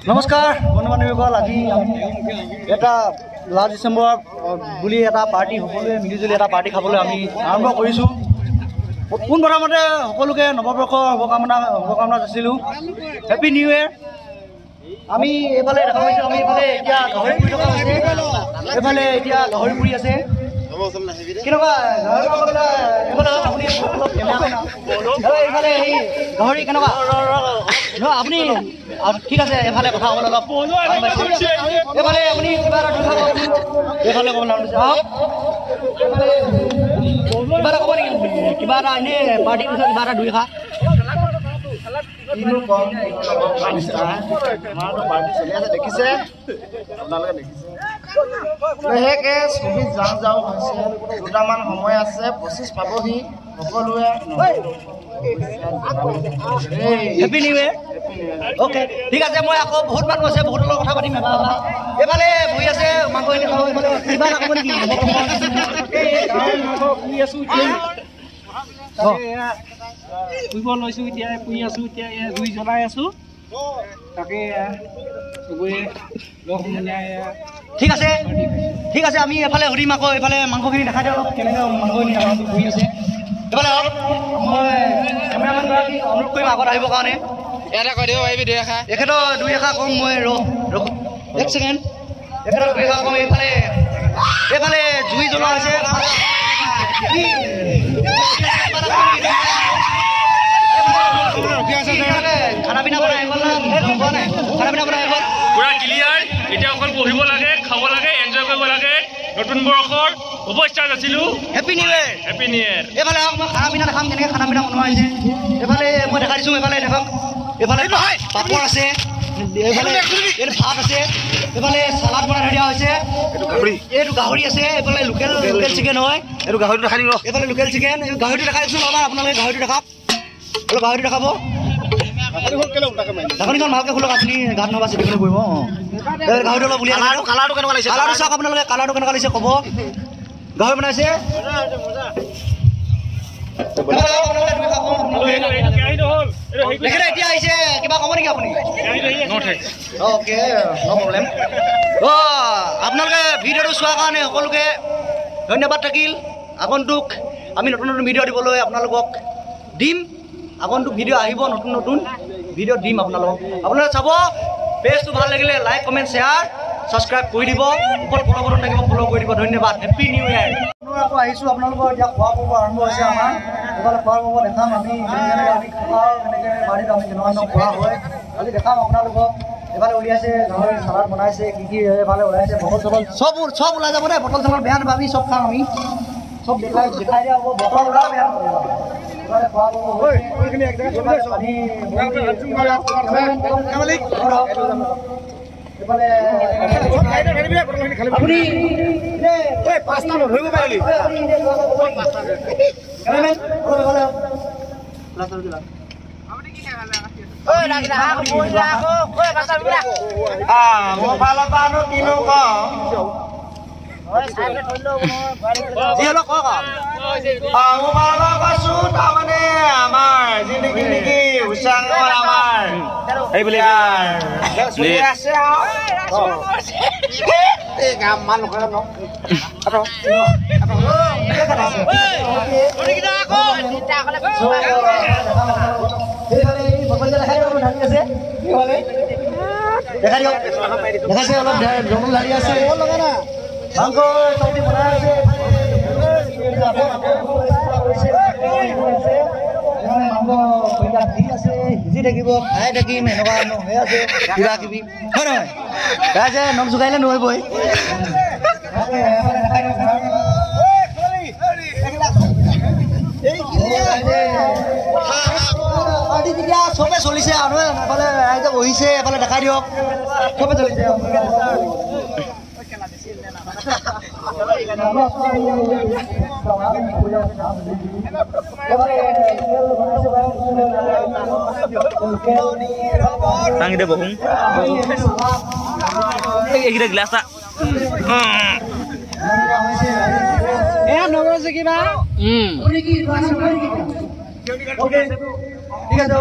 নমস্কাৰ বন্ধু বান্ধৱীসকল, আজি আমি এটা লাষ্ট ডিচেম্বৰ বুলি এটা পাৰ্টি সকলোৱে মিলিজুলি এটা পাৰ্টি খাবলৈ আমি আৰম্ভ কৰিছোঁ। পোনপ্ৰথমতে সকলোকে নৱবৰ্ষৰ শুভকামনা যাচিলোঁ। Happy new year. আমি এইফালে দেখা পাইছোঁ, আমি এইফালে এতিয়া গাহৰি পুৰি থকা হৈছে, এইফালে এতিয়া গাহৰি পুৰি আছে। কেনেকুৱা এইফালে এই গাহৰি কেনেকুৱা আপুনি ঠিক আছে, এইফালে কথা ক'ব অলপ এইফালে আপুনি কিবা এটা এইফালে ক'ব নালাগে, কিবা এটা ক'ব নেকি? কিবা এটা এনেই পাৰ্টিৰ পিছত কিবা এটা দুই খা দেখিছে আপোনালোকে দেখিছে লাহেকে ছবি যাওঁ যাওঁ হৈছে। দুটামান সময় আছে, 25 পাবহি। সকলোৱে হেপী নিউ ইয়েৰ। অ'কে, ঠিক আছে। মই আকৌ বহুত মানুহ আছে, বহুতৰ লগত কথা পাতিম। এইফালে বহি আছে মাংসখিনি খাব। এইফালে কিবা এটা ক'ব নেকি? পুৰিব লৈছোঁ, এতিয়া পুৰি আছোঁ, এতিয়া জুই জ্বলাই আছোঁ। তাকে চবৰে লগ মিলাই ঠিক আছে, ঠিক আছে। আমি এফালে সুধিম আকৌ, এইফালে মাংসখিনি দেখাই দিওঁ অলপ কেনেকৈ মাংসখিনি পুৰি আছে। এইফালে হওক, মই কেমেৰামেনগৰাকী অনুৰোধ কৰিম আগত আহিবৰ কাৰণে। এটা কৈ দিব পাৰিবি, দুই এষাৰ। এখেতৰ দুই এষাৰ কম। মই এক ছেকেণ্ড, এখেতৰ দুই এষাৰ কম। এইফালে জুই জ্বলোৱা হৈছে। খানা পিনা বনাই গ'ল না? খানা পিনা বনাই গ'ল পুৰা ক্লিয়াৰ। এতিয়া অকল বহিব লাগে, খাব লাগে, এনজয় কৰিব লাগে। নতুন বৰ্ষৰ শুভেচ্ছা যাচিলোঁ। Happy new year. Happy new year. এইফালে হওক, মই খানা পিনা দেখাম কেনেকৈ খানা পিনা বনোৱা হৈছে। এইফালে মই দেখাই দিছোঁ, এইফালে দেখক, এইফালে পাপৰ আছে, এইফালে এইটো ভাত আছে, এইফালে চালাড বনাই থৈ দিয়া হৈছে। এইটো গাহৰি আছে, এইফালে লোকেল চিকেন হয়। এইটো গাহৰিটো দেখাই দিম। এইফালে লোকেল চিকেন, এই গাহৰিটো দেখাই দিছোঁ। ৰ'বা, আপোনালোকে গাহৰিটো দেখাওক, অলপ গাহৰিটো দেখাব। ঢাকনিখন ভালকৈ খোলক, আপুনি গাত নবা চিটিখনি পৰিব। গাহৰিটো অলপ উলিয়াই কালাৰটো কেনেকুৱা লাগিছে? কালাৰটো চাওক আপোনালোকে, কালাৰটো কেনেকুৱা লাগিছে ক'ব। গাহৰি বনাইছে। এতিয়া আহিছে, কিবা ক'ব নেকি আপুনি? অ'কে, ন' প্ৰব্লেম। আপোনালোকে ভিডিঅ'টো চোৱাৰ কাৰণে সকলোকে ধন্যবাদ থাকিল। আগন্তুক আমি নতুন নতুন ভিডিঅ' দিবলৈ আপোনালোকক দিম। আগন্তুক ভিডিঅ' আহিব, নতুন নতুন ভিডিঅ' দিম আপোনালোকক। আপোনালোকে চাব। পেজটো ভাল লাগিলে লাইক, কমেণ্ট, শ্বেয়াৰ, ছাবস্ক্ৰাইব কৰি দিব। ওপৰত ফ'ল' বটন থাকিব, ফ'ল' কৰি দিব। ধন্যবাদ। Happy new year. আকৌ আহিছোঁ আপোনালোকৰ এতিয়া খোৱা বোৱা আৰম্ভ হৈছে আমাৰ। এইফালে খোৱা বোৱা দেখাম আমি, আমি খাওঁ কেনেকৈ বাৰীত আমি কেনেকুৱা খোৱা হয় আজি দেখাম আপোনালোকক। এইফালে উলিয়াইছে গাহৰি চালাড বনাইছে, কি এইফালে ওলাইছে বটল চটল চব ওলাই যাব দেই। বটল চটল বেয়া নাপাবি, চব খাম আমি। চব দেখাই দিয়া হ'ব। বটল ওলাও বেয়া নাপাবি। তাৰমানে আমাৰ যিনেকি নেকি উচাঙৰ আমাৰ এইবুলি আছে দেখাইছে অলপ জমল ঢালি আছে। মাংস চব্জি বনাই আছে, সিজি থাকিব, খাই থাকিম, এনেকুৱা হৈ আছে কিবা কিবি, হয় নহয়? ৰাইজে নখ জোকাৰিলে নহবই। চবে চলিছে আৰু এফালে ৰাইজে বহিছে, এফালে দেখাই দিয়ক, চবে চলিছে। টাঙিতে বহোঁ এইকেইটা গ্লাছটা এয়া নগৈছে কিবা ঠিক আছে।